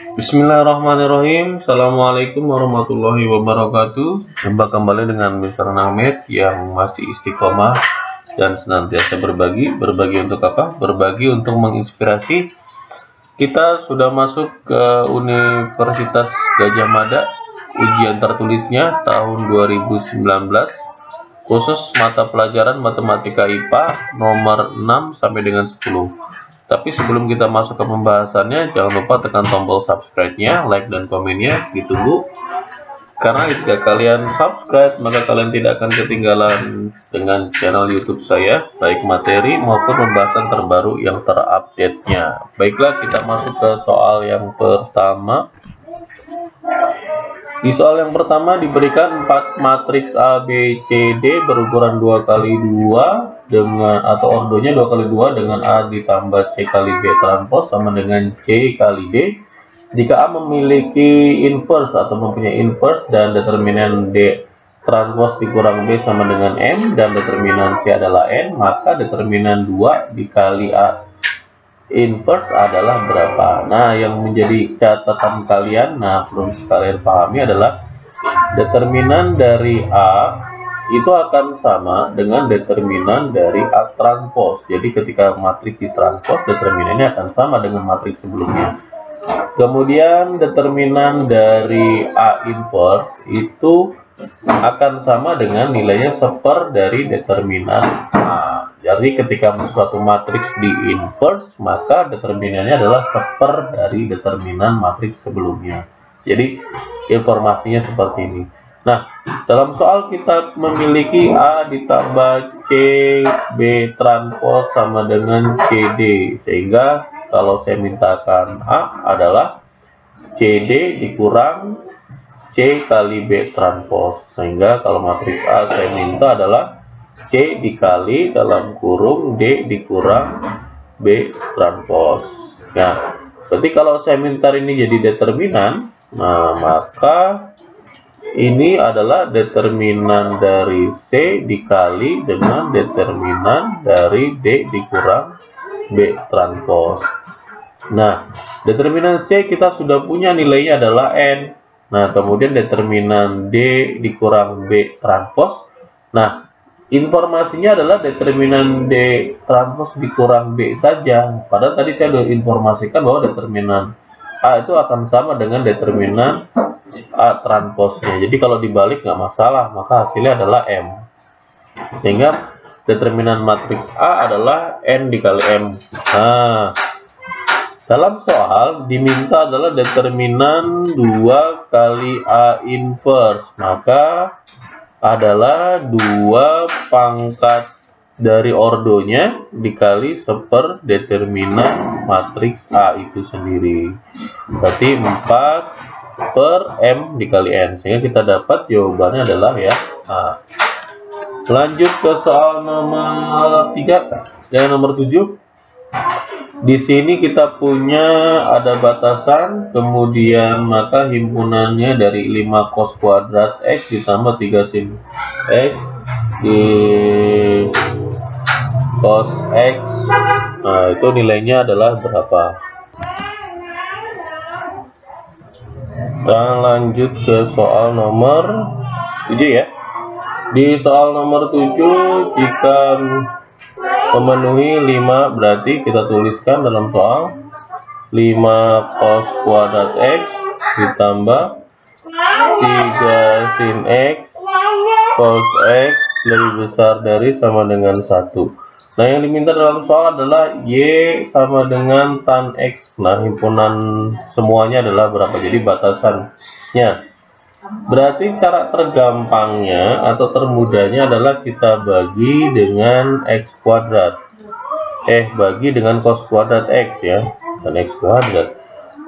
Bismillahirrahmanirrahim. Assalamualaikum warahmatullahi wabarakatuh. Jumpa kembali dengan Mr. Nahmed yang masih istiqomah dan senantiasa berbagi untuk apa? Berbagi untuk menginspirasi. Kita sudah masuk ke Universitas Gadjah Mada. Ujian tertulisnya tahun 2019. Khusus mata pelajaran Matematika IPA nomor 6 sampai dengan 10. Tapi sebelum kita masuk ke pembahasannya, jangan lupa tekan tombol subscribe-nya, like dan komennya, ditunggu. Karena jika kalian subscribe, maka kalian tidak akan ketinggalan dengan channel YouTube saya, baik materi maupun pembahasan terbaru yang terupdate-nya. Baiklah, kita masuk ke soal yang pertama. Di soal yang pertama diberikan 4 matriks A, B, C, D berukuran 2x2 dengan atau ordonya 2x2 dengan A ditambah C kali B transpos sama dengan C kali D. Jika A memiliki inverse atau mempunyai inverse dan determinan D transpos dikurang B sama dengan M dan determinan C adalah N, maka determinan 2 dikali A inverse adalah berapa? Nah, yang menjadi catatan kalian, perlu kalian pahami adalah determinan dari A itu akan sama dengan determinan dari A transpos. Jadi ketika matriks ditranspos, determinannya akan sama dengan matriks sebelumnya. Kemudian determinan dari A inverse itu akan sama dengan nilainya seper dari determinan A. Jadi ketika suatu matriks di inverse, maka determinannya adalah seper dari determinan matriks sebelumnya. Jadi informasinya seperti ini. Nah, dalam soal kita memiliki A ditambah C B transpos sama dengan CD, sehingga kalau saya mintakan A adalah CD dikurang C kali B transpos, sehingga kalau matriks A saya minta adalah C dikali dalam kurung D dikurang B transpos. Nah, berarti kalau saya minta ini jadi determinan, maka ini adalah determinan dari C dikali dengan determinan dari D dikurang B transpos. Nah, determinan C kita sudah punya nilainya adalah N. Nah, kemudian determinan D dikurang B transpos. Nah, informasinya adalah determinan D transpos dikurang B saja. Padahal tadi saya sudah informasikan bahwa determinan A itu akan sama dengan determinan A transposnya. Jadi kalau dibalik nggak masalah, maka hasilnya adalah M. Sehingga determinan matriks A adalah N dikali M. Nah, dalam soal diminta adalah determinan 2 kali A inverse, maka adalah 2 pangkat dari ordonya dikali seper determinan matriks A itu sendiri. Berarti 4 per M dikali N, sehingga kita dapat jawabannya adalah ya A. Lanjut ke soal nomor 3 dan nomor 7. Di sini kita punya ada batasan, kemudian maka himpunannya dari 5 cos kuadrat X ditambah 3 sin X di cos X. Nah, itu nilainya adalah berapa? Kita lanjut ke soal nomor 7 ya. Di soal nomor 7, jika memenuhi 5, berarti kita tuliskan dalam soal 5 cos kuadrat X ditambah 3 sin X cos X lebih besar dari sama dengan 1. Nah, yang diminta dalam soal adalah Y sama dengan tan X. Nah, himpunan semuanya adalah berapa? Jadi batasannya. Berarti cara tergampangnya atau termudahnya adalah kita bagi dengan X kuadrat. Bagi dengan cos kuadrat X ya. Dan X kuadrat.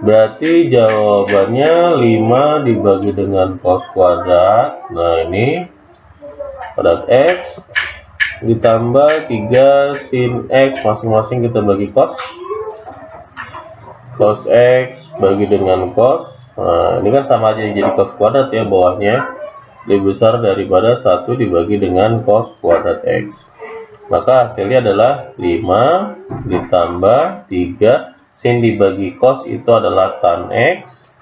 Berarti jawabannya 5 dibagi dengan cos kuadrat. Nah, ini kuadrat X ditambah 3 sin X, masing-masing kita bagi cos. Cos X bagi dengan cos. Nah, ini kan sama aja jadi cos kuadrat ya, bawahnya lebih besar daripada 1 dibagi dengan cos kuadrat X. Maka hasilnya adalah 5 ditambah 3 sin dibagi cos itu adalah tan X,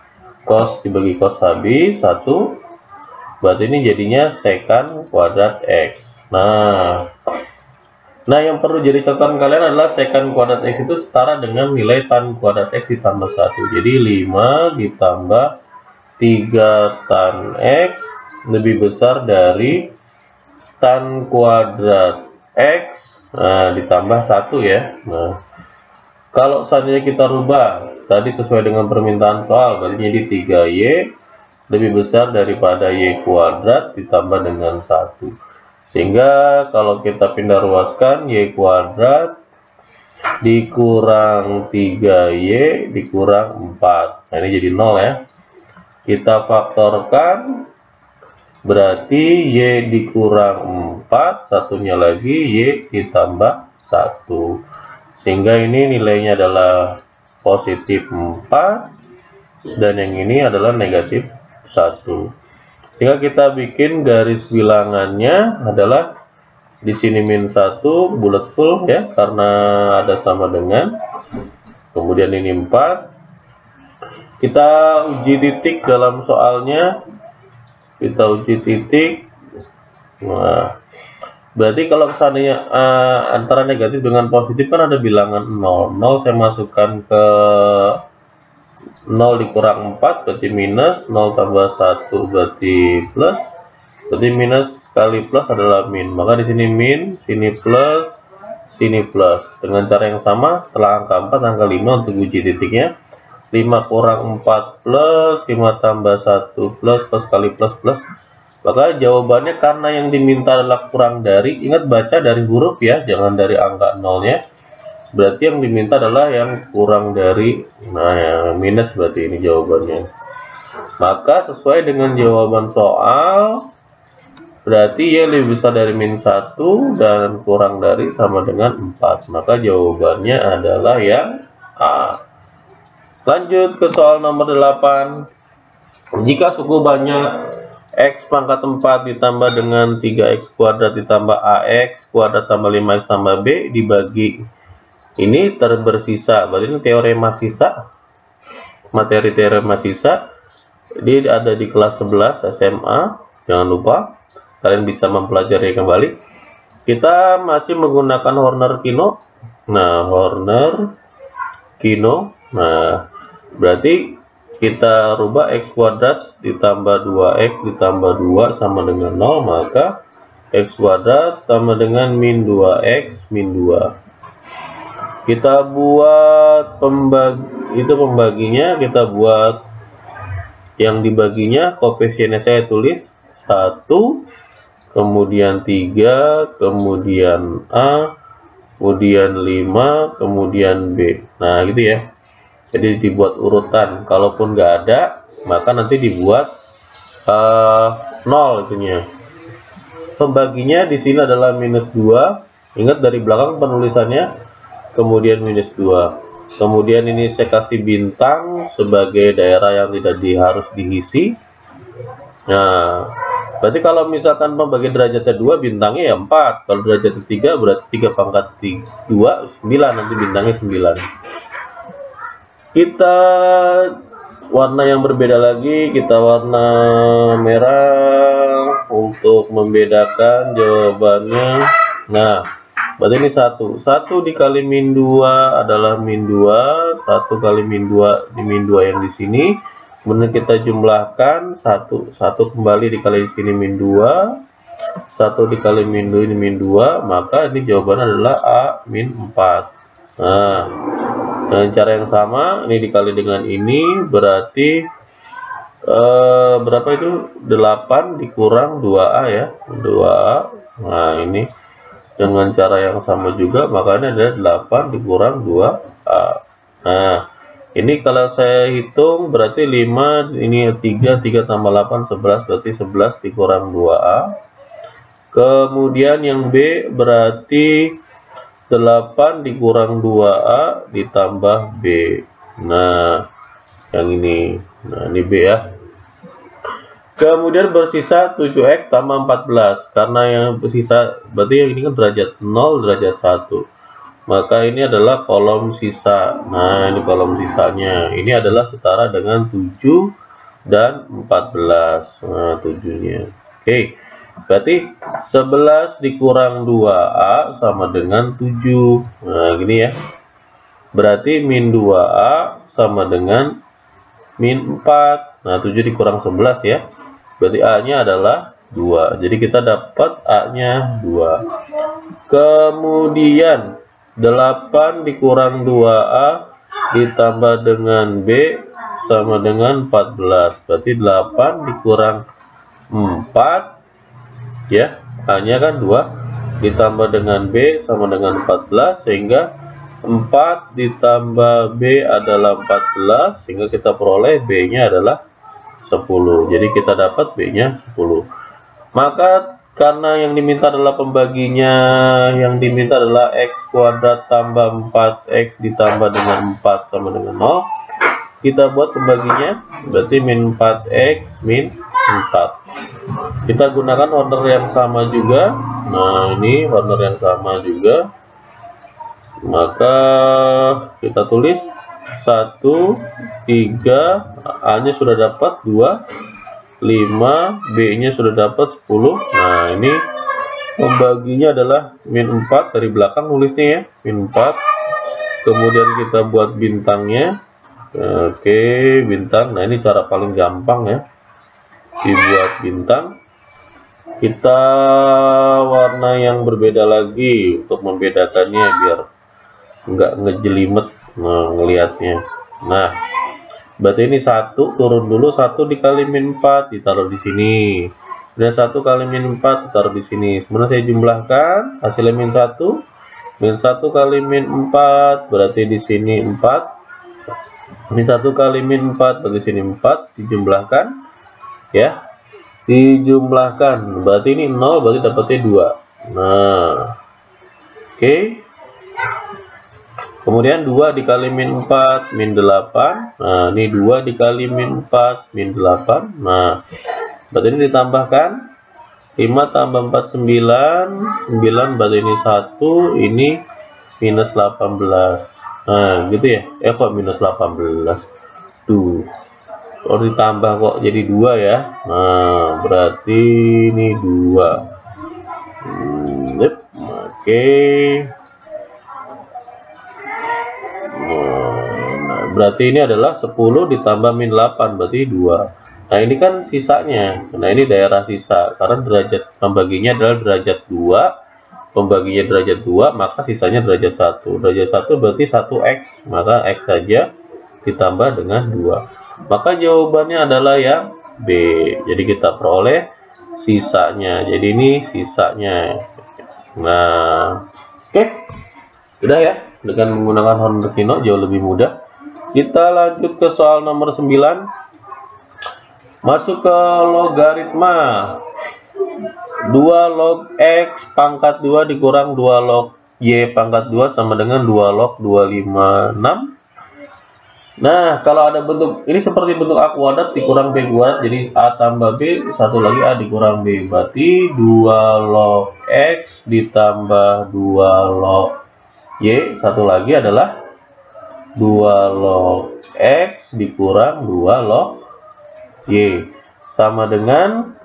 cos dibagi cos habis 1, berarti ini jadinya secant kuadrat X. Nah yang perlu jadi catatan kalian adalah secant kuadrat X itu setara dengan nilai tan kuadrat X ditambah 1. Jadi 5 ditambah 3 tan X lebih besar dari tan kuadrat X ditambah 1 ya. Nah, kalau seandainya kita rubah tadi sesuai dengan permintaan soal, berarti jadi 3Y lebih besar daripada Y kuadrat ditambah dengan 1. Sehingga kalau kita pindah ruaskan, Y kuadrat dikurang 3Y dikurang 4. Nah, ini jadi 0 ya. Kita faktorkan, berarti Y dikurang 4, satunya lagi Y ditambah 1. Sehingga ini nilainya adalah positif 4, dan yang ini adalah negatif 1. Sehingga kita bikin garis bilangannya adalah di sini min 1 bulat full ya, karena ada sama dengan. Kemudian ini 4. Kita uji titik dalam soalnya. Kita uji titik. Nah, berarti kalau seandainya antara negatif dengan positif kan ada bilangan 0. 0 saya masukkan ke 0 dikurang 4 berarti minus, 0 tambah 1 berarti plus. Berarti minus kali plus adalah min. Maka di sini min, sini plus, sini plus. Dengan cara yang sama, setelah angka 4, angka 5 untuk uji titiknya. 5 kurang 4 plus, 5 tambah 1 plus, plus kali plus plus. Maka jawabannya karena yang diminta adalah kurang dari, ingat baca dari huruf ya, jangan dari angka 0-nya. Berarti yang diminta adalah yang kurang dari, nah ya, minus berarti ini jawabannya. Maka sesuai dengan jawaban soal, berarti Y lebih besar dari min 1 dan kurang dari sama dengan 4. Maka jawabannya adalah yang A. Lanjut ke soal nomor 8. Jika suku banyak X pangkat 4 ditambah dengan 3X kuadrat ditambah AX kuadrat tambah 5X tambah B dibagi ini bersisa, berarti ini teorema sisa, materi teorema sisa. Dia ada di kelas 11 SMA, jangan lupa kalian bisa mempelajari kembali. Kita masih menggunakan Horner-Kino. Nah, Horner-Kino. Nah, berarti kita rubah X kuadrat ditambah 2X ditambah 2 sama dengan 0, maka X kuadrat sama dengan min 2X min 2. Kita buat pembaginya, kita buat yang dibaginya, koefisiennya saya tulis 1, kemudian 3, kemudian A, kemudian 5, kemudian B. Nah gitu ya. Jadi dibuat urutan. Kalaupun nggak ada, maka nanti dibuat 0 itunya. Pembaginya di sini adalah minus 2. Ingat dari belakang penulisannya. Kemudian minus 2. Kemudian ini saya kasih bintang sebagai daerah yang tidak harus diisi. Nah, berarti kalau misalkan pembagi derajatnya 2, bintangnya ya 4. Kalau derajatnya 3, berarti 3 pangkat 2, 9. Nanti bintangnya 9. Kita warna yang berbeda lagi, kita warna merah untuk membedakan jawabannya. Nah, berarti ini 1 dikali min 2 adalah min 2, 1 kali min 2 di min 2 yang di sini. Kemudian kita jumlahkan 1 kembali dikali di sini min 2, 1 dikali min 2 ini min 2, maka ini jawabannya adalah A min 4. Nah, dengan cara yang sama ini dikali dengan ini berarti berapa itu? 8 dikurang 2A ya, 2A. Nah, ini dengan cara yang sama juga, makanya ada 8 dikurang 2A. Nah, ini kalau saya hitung berarti 5, ini 3 tambah 8, 11, berarti 11 dikurang 2A. Kemudian yang B berarti 8 dikurang 2A ditambah B. Nah, yang ini. Nah, ini B ya. Kemudian bersisa 7X tambah 14. Karena yang bersisa, berarti yang ini kan derajat 0, derajat 1. maka ini adalah kolom sisa. Nah, ini kolom sisanya. Ini adalah setara dengan 7 dan 14. Nah, 7-nya. Oke. Berarti 11 dikurang 2A sama dengan 7. Nah, gini ya. Berarti min 2A sama dengan min 4. Nah, 7 dikurang 11 ya. Berarti A-nya adalah 2. Jadi kita dapat A-nya 2. Kemudian 8 dikurang 2A ditambah dengan B sama dengan 14. Berarti 8 dikurang 4 ya, A-nya kan 2 ditambah dengan B sama dengan 14, sehingga 4 ditambah B adalah 14, sehingga kita peroleh B-nya adalah 10. Jadi kita dapat B-nya 10. Maka karena yang diminta adalah pembaginya, yang diminta adalah X kuadrat tambah 4X ditambah dengan 4 sama dengan 0, kita buat pembaginya, berarti min 4X min 4. Kita gunakan order yang sama juga. Nah, ini order yang sama juga. Maka kita tulis 1, 3, A-nya sudah dapat 2, 5, B-nya sudah dapat 10. Nah, ini pembaginya adalah min 4, dari belakang nulisnya ya, min 4. Kemudian kita buat bintangnya. Oke, bintang. Nah, ini cara paling gampang ya, dibuat bintang. Kita warna yang berbeda lagi untuk membedakannya biar nggak ngejelimet ngelihatnya. Nah, berarti ini 1 turun dulu, 1 dikali min 4 ditaruh di sini, dan 1 kali min 4 ditaruh di sini. Kemudian saya jumlahkan hasilnya min 1 kali min 4, berarti di sini 4. Min 1 kali min 4 berarti sini 4, dijumlahkan ya, dijumlahkan berarti ini 0, berarti dapatnya 2. Nah, oke. Kemudian 2 dikali min 4 min 8. Nah, ini 2 dikali min 4 min 8. Nah, berarti ini ditambahkan 5 tambah 4 9. 9 berarti ini 1, ini minus 18. Nah, gitu ya. Kok minus 18? Tuh. Kalau ditambah kok jadi 2 ya. Nah, berarti ini 2. Oke. Berarti ini adalah 10 ditambah min 8, berarti 2. Nah, ini kan sisanya. Nah, ini daerah sisa. Karena derajat pembaginya adalah derajat 2. Pembaginya derajat 2, maka sisanya derajat 1. Derajat 1 berarti 1X. Maka X saja ditambah dengan 2. Maka jawabannya adalah yang B. Jadi kita peroleh sisanya. Jadi ini sisanya. Nah, oke. Udah ya. Dengan menggunakan Honor Kino jauh lebih mudah. Kita lanjut ke soal nomor 9. Masuk ke logaritma. 2 log X pangkat 2 dikurang 2 log Y pangkat 2 sama dengan 2 log 256. Nah, kalau ada bentuk ini seperti bentuk A kuadrat dikurang B kuadrat, jadi A tambah B, satu lagi A dikurang B. Berarti 2 log X ditambah 2 log Y, satu lagi adalah 2 log X dikurang 2 log Y sama dengan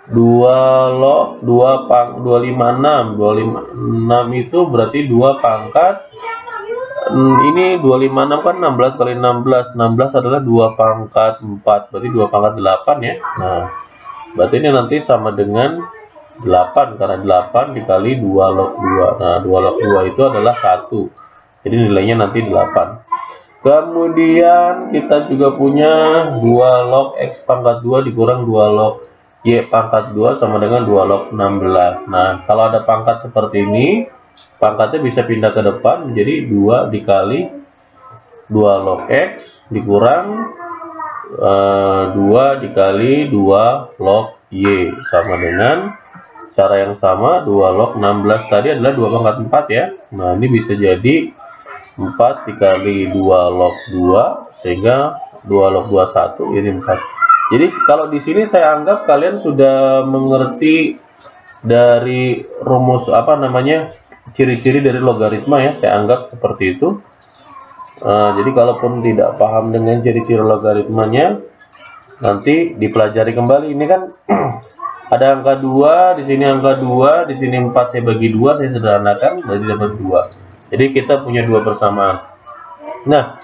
2 log 256. 256 itu berarti 2 pangkat, ini 256 kan 16 kali 16. 16 adalah 2 pangkat 4, berarti 2 pangkat 8 ya. Nah, berarti ini nanti sama dengan 8 karena 8 dikali 2 log 2. Nah, 2 log 2 itu adalah 1. Jadi nilainya nanti 8. Kemudian kita juga punya 2 log X pangkat 2 dikurang 2 log Y pangkat 2 sama dengan 2 log 16. Nah, kalau ada pangkat seperti ini, pangkatnya bisa pindah ke depan menjadi 2 dikali 2 log X dikurang 2 dikali 2 log Y sama dengan cara yang sama 2 log 16 tadi adalah 2 pangkat 4 ya. Nah, ini bisa jadi 4 dikali 2 log 2 sehingga 2 log 21 ini 4. Jadi kalau di sini saya anggap kalian sudah mengerti dari rumus ciri-ciri dari logaritma ya, saya anggap seperti itu. Jadi kalaupun tidak paham dengan ciri-ciri logaritmanya, nanti dipelajari kembali. Ini kan ada angka 2, di sini angka 2, di sini 4, saya bagi 2, saya sederhanakan, berarti dapat 2. Jadi kita punya 2 persamaan. Nah,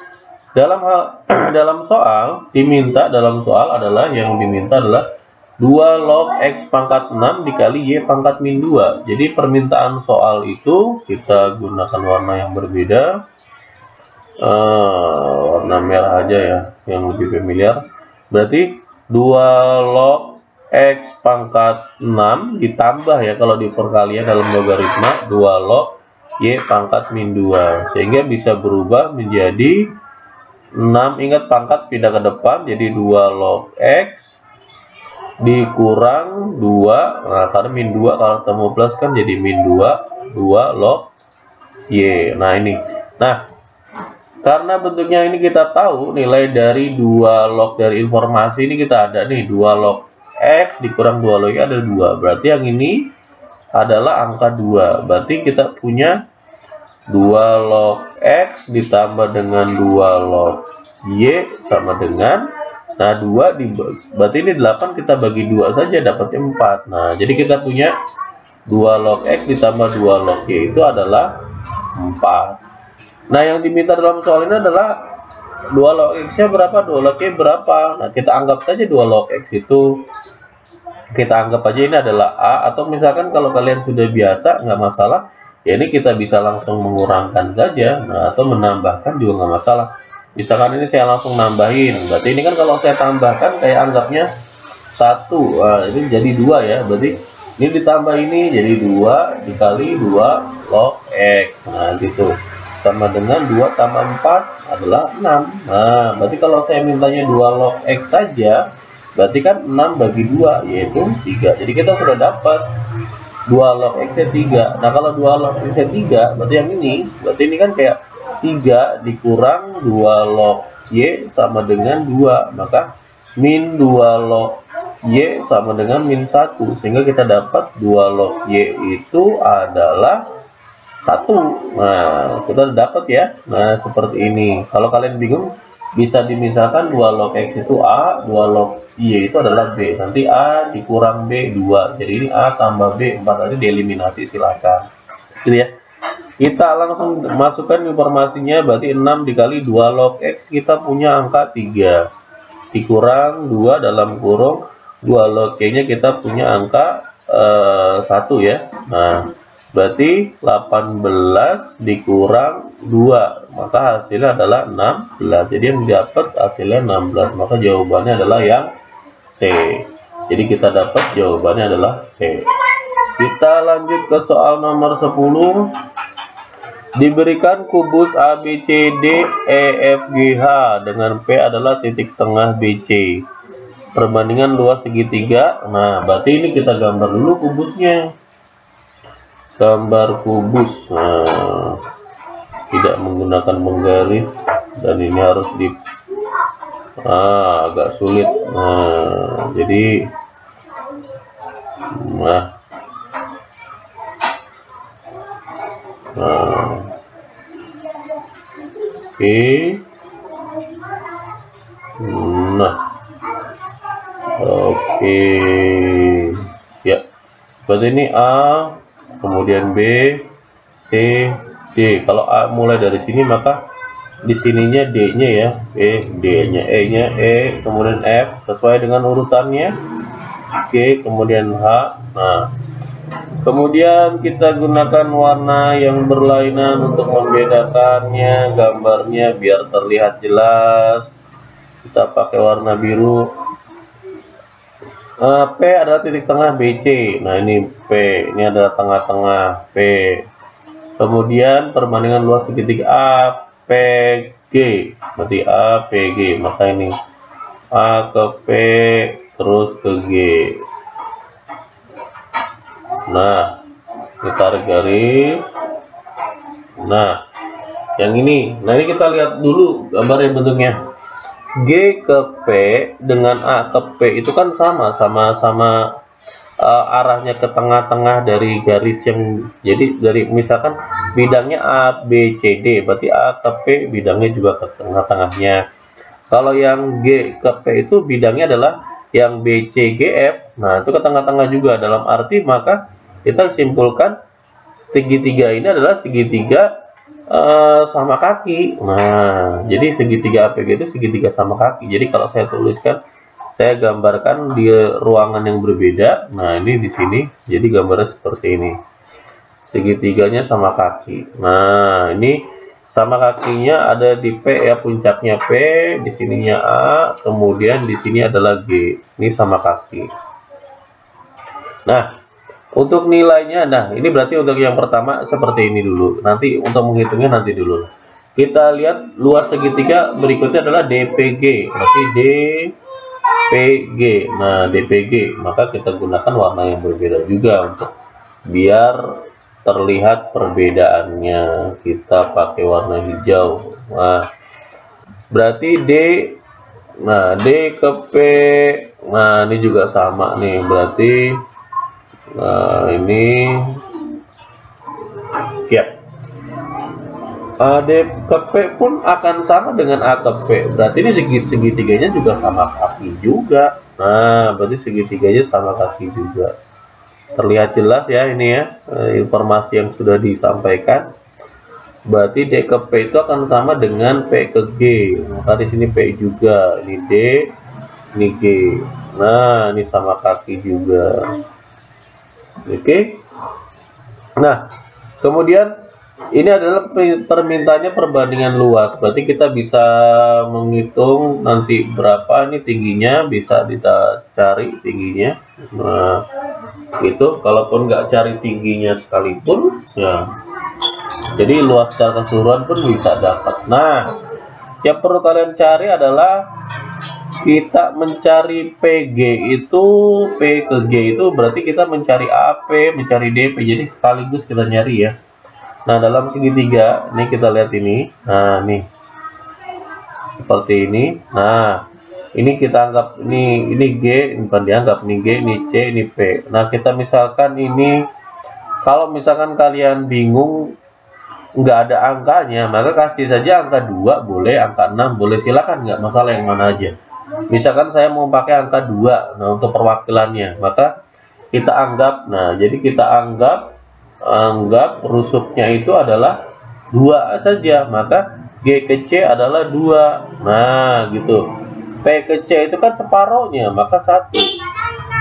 dalam soal diminta, yang diminta adalah 2 log X pangkat 6 dikali Y pangkat min 2. Jadi permintaan soal itu kita gunakan warna yang berbeda. Warna merah aja ya, yang lebih familiar. Berarti 2 log X pangkat 6 ditambah ya, kalau di perkalian dalam logaritma 2 log Y pangkat min 2, sehingga bisa berubah menjadi 6, ingat pangkat pindah ke depan, jadi 2 log X dikurang 2, nah karena min 2 kalau ketemu plus kan jadi min 2 log Y. Nah ini, nah karena bentuknya ini kita tahu nilai dari 2 log dari informasi ini, kita ada nih 2 log X dikurang 2 log Y ada 2. Berarti yang ini adalah angka 2. Berarti kita punya 2 log X ditambah dengan 2 log Y sama dengan, nah 2 berarti ini 8, kita bagi 2 saja dapatnya 4. Nah jadi kita punya 2 log X ditambah 2 log Y itu adalah 4. Nah, yang diminta dalam soal ini adalah 2 log X-nya berapa, 2 log Y berapa. Nah, kita anggap saja 2 log X itu, kita anggap aja ini adalah A, atau misalkan kalau kalian sudah biasa, nggak masalah, ya ini kita bisa langsung mengurangkan saja, nah, atau menambahkan juga nggak masalah. Misalkan ini saya langsung nambahin, berarti ini kan kalau saya tambahkan, kayak anggapnya 1, ini jadi 2 ya, berarti ini ditambah ini jadi 2 dikali 2 log X, nah gitu. Sama dengan 2 tambah 4 adalah 6. Nah, berarti kalau saya mintanya 2 log X saja, berarti kan 6 bagi 2, yaitu 3. Jadi kita sudah dapat 2 log X-nya 3. Nah, kalau 2 log X-nya 3, berarti yang ini, berarti ini kan kayak 3 dikurang 2 log Y sama dengan 2. Maka min 2 log Y sama dengan min 1. Sehingga kita dapat 2 log Y itu adalah 1. Nah, kita dapat ya. Nah, seperti ini. Kalau kalian bingung, bisa dimisahkan 2 log X itu A, 2 log Y itu adalah B. Nanti A dikurang B 2. Jadi ini A tambah B 4, tadi dieliminasi, silakan. Gitu ya. Kita langsung masukkan informasinya, berarti 6 dikali 2 log X, kita punya angka 3. Dikurang 2 dalam kurung 2 log Y-nya, kita punya angka 1 ya. Nah, berarti 18 dikurang 2, maka hasilnya adalah 16. Jadi yang dapat hasilnya 16, maka jawabannya adalah yang C. Jadi kita dapat jawabannya adalah C. Kita lanjut ke soal nomor 10. Diberikan kubus A, B, C, D, E, F, G, H dengan P adalah titik tengah BC. Perbandingan luas segitiga. Nah, berarti ini kita gambar dulu kubusnya. Gambar kubus, nah, tidak menggunakan penggaris, dan ini harus di agak sulit. Nah, jadi oke. Nah, oke ya, berarti ini A, kemudian B, C, D. Kalau A mulai dari sini, maka di sininya D-nya ya, D-nya, E-nya E, kemudian F sesuai dengan urutannya, G, kemudian H. Nah, kemudian kita gunakan warna yang berlainan untuk membedakannya, gambarnya biar terlihat jelas. Kita pakai warna biru. P adalah titik tengah BC. Nah, ini P, ini adalah tengah-tengah P. Kemudian perbandingan luas segitiga APG, berarti APG. Maka ini A ke P terus ke G. Nah, ditarik garis. Nah, yang ini. Nah, ini kita lihat dulu gambarnya bentuknya. G ke P dengan A ke P itu kan sama arahnya ke tengah-tengah dari garis yang, jadi dari misalkan bidangnya A B C D, berarti A ke P bidangnya juga ke tengah-tengahnya. Kalau yang G ke P itu bidangnya adalah yang B C G F, nah itu ke tengah-tengah juga. Dalam arti maka kita simpulkan segitiga ini adalah segitiga sama kaki. Nah jadi segitiga APG itu segitiga sama kaki. Jadi kalau saya tuliskan, saya gambarkan di ruangan yang berbeda. Nah, ini di sini, jadi gambarnya seperti ini. Segitiganya sama kaki. Nah, ini sama kakinya ada di P ya, puncaknya P, di sininya A, kemudian di sini adalah G. Ini sama kaki. Nah, untuk nilainya, nah ini berarti untuk yang pertama seperti ini dulu. Nanti untuk menghitungnya nanti dulu. Kita lihat luas segitiga berikutnya adalah DPG. Berarti DPG. Nah, DPG, maka kita gunakan warna yang berbeda juga untuk biar terlihat perbedaannya. Kita pakai warna hijau. Nah, berarti D, nah D ke P, nah ini juga sama nih. Berarti nah ini ya. D ke P pun akan sama dengan A ke P. Berarti ini segitiganya juga sama kaki juga. Nah, berarti segitiganya sama kaki juga. Terlihat jelas ya ini ya, informasi yang sudah disampaikan. Berarti D ke P itu akan sama dengan P ke G. Maka di sini P juga. Ini D, ini G. Nah, ini sama kaki juga. Oke. Nah, kemudian ini adalah permintaannya perbandingan luas. Berarti kita bisa menghitung nanti berapa ini tingginya, bisa kita cari tingginya. Nah, itu kalaupun nggak cari tingginya sekalipun, ya. Jadi luas secara keseluruhan pun bisa dapat. Nah, yang perlu kalian cari adalah kita mencari PG itu, P ke G itu berarti kita mencari AP, mencari DP. Jadi sekaligus kita nyari ya. Nah, dalam segitiga, ini kita lihat ini. Nah, nih. Seperti ini. Nah, ini kita anggap ini G, bukan dianggap ini G, ini C, ini P. Nah, kita misalkan ini, kalau misalkan kalian bingung nggak ada angkanya, maka kasih saja angka 2 boleh, angka 6 boleh, silakan, nggak masalah yang mana aja. Misalkan saya mau pakai angka 2, nah untuk perwakilannya, maka kita anggap, nah jadi kita anggap rusuknya itu adalah 2 saja, maka G ke C adalah 2. Nah gitu. P ke C itu kan separohnya, maka 1.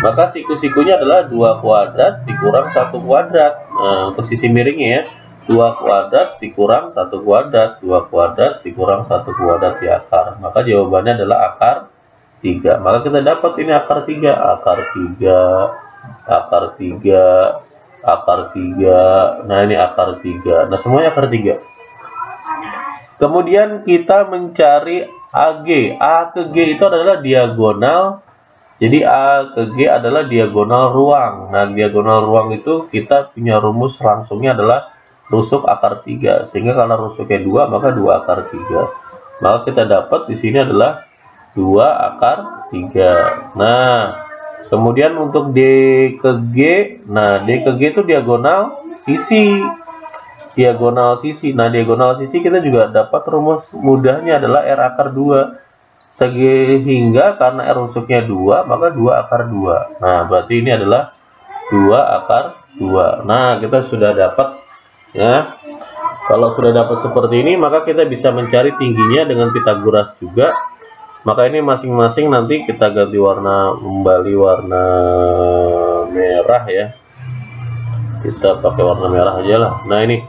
Maka siku-sikunya adalah 2 kuadrat dikurang 1 kuadrat. Nah, untuk sisi miringnya ya, 2 kuadrat dikurang 1 kuadrat, 2 kuadrat dikurang 1 kuadrat di akar. Maka jawabannya adalah akar 3. Maka kita dapat ini akar 3, akar 3, akar 3, akar 3. Nah, ini akar 3. Nah, semuanya akar 3. Kemudian kita mencari AG. A ke G itu adalah diagonal. Jadi A ke G adalah diagonal ruang. Nah, diagonal ruang itu kita punya rumus langsungnya adalah rusuk akar 3. Sehingga kalau rusuknya 2, maka 2 akar 3. Maka kita dapat di sini adalah 2 akar 3. Nah, kemudian untuk D ke G, nah D ke G itu diagonal sisi. Diagonal sisi. Nah, diagonal sisi kita juga dapat rumus mudahnya adalah R akar 2. Sehingga karena R rusuknya 2, maka 2 akar 2. Nah, berarti ini adalah 2 akar 2. Nah, kita sudah dapat ya. Kalau sudah dapat seperti ini, maka kita bisa mencari tingginya dengan Pitagoras juga. Maka ini masing-masing nanti kita ganti warna, kembali warna merah ya. Kita pakai warna merah aja lah. Nah, ini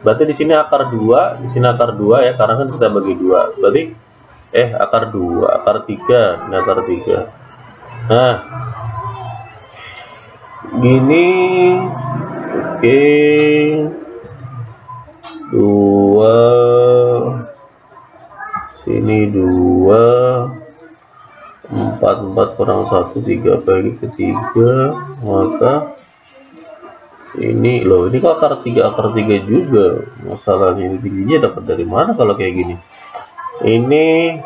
berarti di sini akar 2, di sini akar 2 ya, karena kan kita bagi 2. Berarti akar 2, akar 3, ini akar 3. Nah, gini. Oke. 2, sini 2, 4 kurang 1, 3 bagi ke 3, maka ini loh, ini kok akar 3 juga. Masalahnya ini tingginya dapat dari mana kalau kayak gini? Ini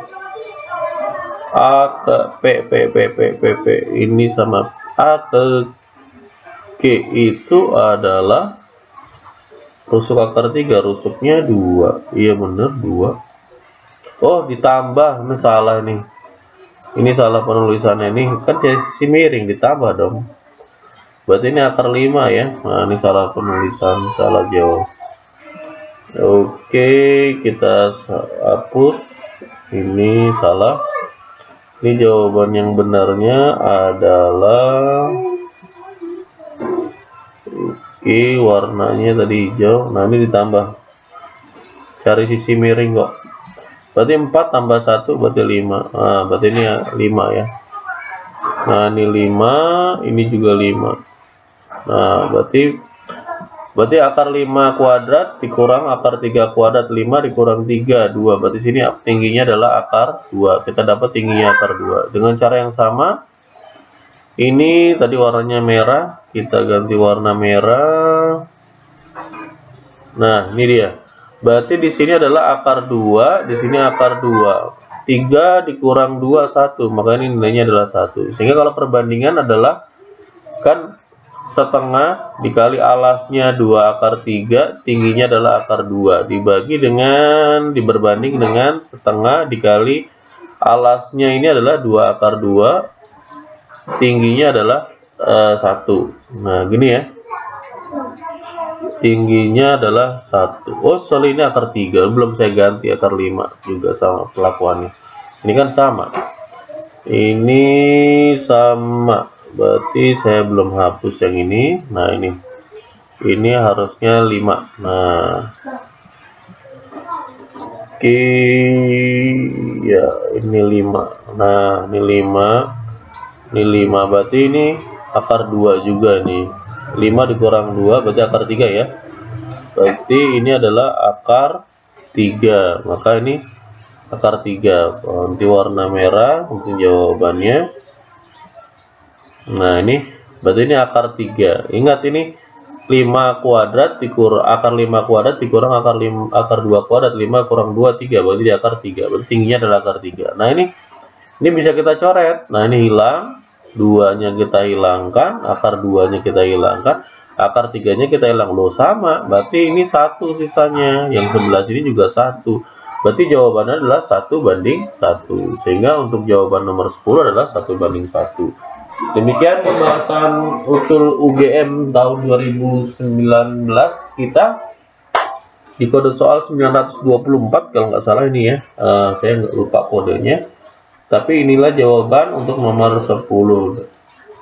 A ke P, ini sama A ke Oke, itu adalah rusuk akar 3, rusuknya 2. Iya bener 2. Oh, ditambah. Ini salah nih. Ini salah penulisannya nih. Kan sisi miring ditambah dong. Berarti ini akar 5 ya. Nah, ini salah penulisan, salah jawab. Oke, kita hapus. Ini salah. Ini jawaban yang benarnya adalah warnanya tadi hijau. Nah, ini ditambah. Cari sisi miring kok. Berarti 4 tambah 1 berarti 5. Nah, berarti ini 5 ya. Nah, ini 5, ini juga 5. Nah, berarti akar 5 kuadrat dikurang akar 3 kuadrat, 5 dikurang 3, 2. Berarti sini tingginya adalah akar 2. Kita dapat tingginya akar 2. Dengan cara yang sama, ini tadi warnanya merah, kita ganti warna merah. Nah, ini dia. Berarti di sini adalah akar 2, di sini akar 2. 3 dikurang 2, 1. Maka ini nilainya adalah 1. Sehingga kalau perbandingan adalah kan setengah dikali alasnya 2 akar 3, tingginya adalah akar 2. Diberbanding dengan setengah dikali alasnya ini adalah 2 akar 2. Tingginya adalah 1. Nah, gini ya. Tingginya adalah 1. Oh, sorry, ini akar 3. Belum saya ganti akar 5 juga sama pelakuannya. Ini kan sama. Ini sama. Berarti saya belum hapus yang ini. Nah, ini harusnya 5. Nah. Oke, ya, ini 5. Nah, ini 5. Ini 5, berarti ini akar 2 juga nih. 5 dikurang 2 berarti akar 3 ya. Berarti ini adalah akar 3. Maka ini akar 3. Nanti warna merah untuk jawabannya. Nah, ini berarti ini akar 3. Ingat ini 5 kuadrat dikurang akar 5 kuadrat dikurang akar 2 kuadrat. 5 kurang 2 3, berarti di akar 3. Berarti tingginya adalah akar 3. Nah, ini bisa kita coret. Nah, ini hilang, 2-nya kita hilangkan, akar 2-nya kita hilangkan, akar 3-nya kita hilang. Loh, sama. Berarti ini 1 sisanya. Yang sebelah sini juga 1. Berarti jawabannya adalah 1/1. Sehingga untuk jawaban nomor 10 adalah 1/1. Demikian pembahasan usul UGM tahun 2019 kita. Di kode soal 924 kalau nggak salah ini ya. Saya nggak lupa kodenya. Tapi inilah jawaban untuk nomor 10.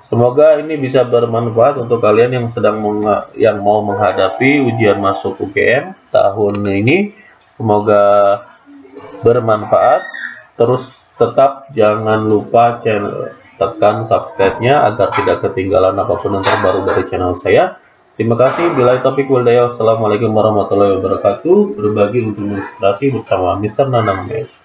Semoga ini bisa bermanfaat untuk kalian yang mau menghadapi ujian masuk UGM tahun ini. Semoga bermanfaat. Terus tetap jangan lupa tekan subscribe-nya agar tidak ketinggalan apapun yang terbaru dari channel saya. Terima kasih. Bila topik waldaya. Wassalamualaikum warahmatullahi wabarakatuh. Berbagi untuk menginspirasi bersama Mr. Nanang Mes.